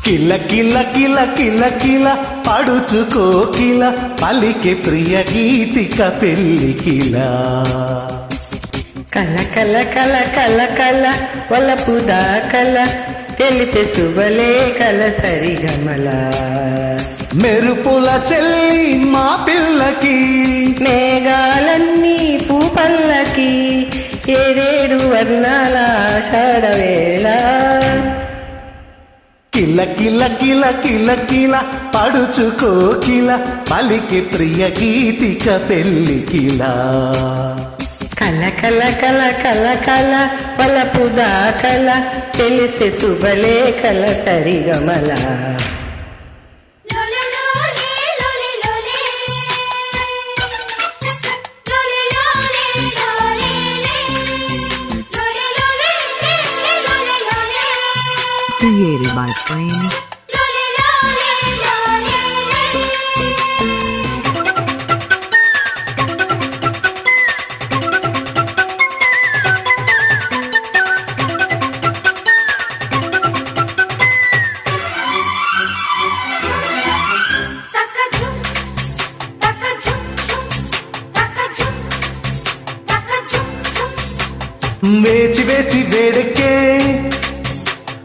కిల కిల కిల కిల కిల పడుచుకో కిల పలికే ప్రియ గీతిక పెళ్లి కిల కల కల కల కల కల వలపు దాకల తెలిపే శుభలే కల సరిగమల మెరుపుల చెల్లి మా పిల్లకి మేఘాలన్నీ పూపల్లకి ఏడేడు వర్ణాల ఆషాఢవేళ కిల కిల కిల కిల కిల పడుచుకో కిల పలికి ప్రియ గీతిక పెళ్లి కిల కల కల కల కల కల వలపు దాకల తెలిసే శుభలే కల సరిగమల Created by Frame. వేచి వేచి వేడకే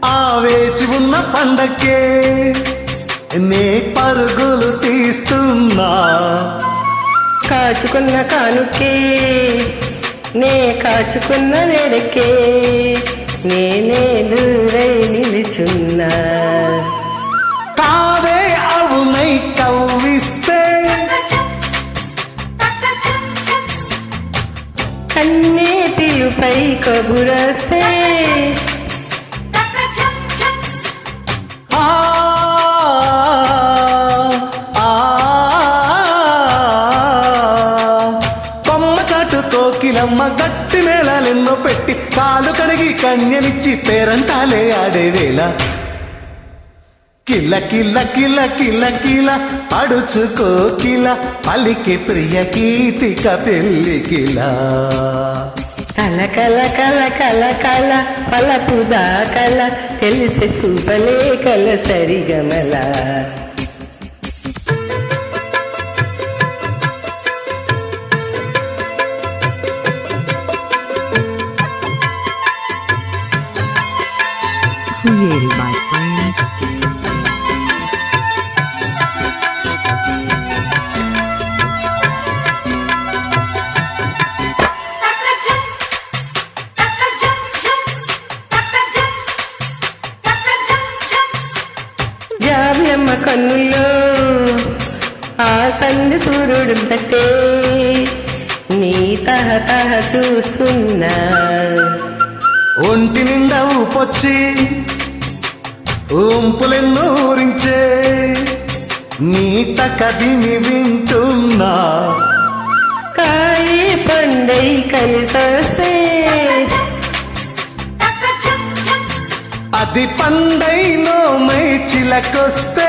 ఆ వేచి ఉన్న పండక్కే నే పరుగులు తీస్తున్నా కాచుకున్న కానుకే నే కాచుకున్న వేడకే నేనే దూరై నిలుచున్నా కావే అవునై కవ్విస్తే కన్నీటిపై కబురస్తే కొమ్మ చాటు కోకిలమ్మ గట్టి మేళాలెన్నో పెట్టి కాలు కడిగి కన్యనిచ్చి పేరంటాలే ఆడేవేళ కిల కిల కిల కిల కిల పడుచుకో కిల పలికి ప్రియ గీతిక పెళ్లి కిల కల కల కల కల కల పలపు దాకల తెలిసే శుభలే కల సరిగమల Created by Frame. జాబిలమ్మ కన్నుల్లో ఆ సంధి సూర్యుడు తట్టే నీ తహ తహ చూస్తున్నా ఒంటి నిండా ఊపొచ్చి ఊంపులెన్నో ఊరించే నీ తకదిని వింటున్నా కాయి పండై కలిసొస్తే అది పండై నోమై చిలకొస్తే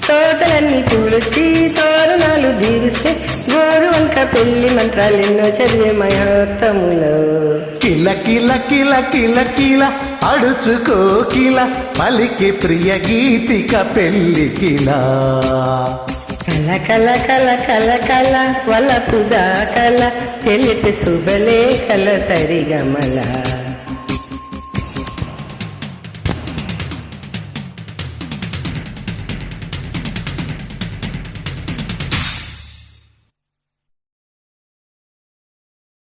తోటలన్నీ పూలొచ్చి తోరణాలు దీవిస్తే గోరు వంక పెళ్లి మంత్రాలెన్నో చదివే మయోత్తములో కిల కిల కిల కిల కిల అడుచుకో కిల పలికి ప్రియ గీతిక పెళ్లి కిల కల కల కల కల కల వలపు దాకల తెలిపి శుభలే కల సరిగమల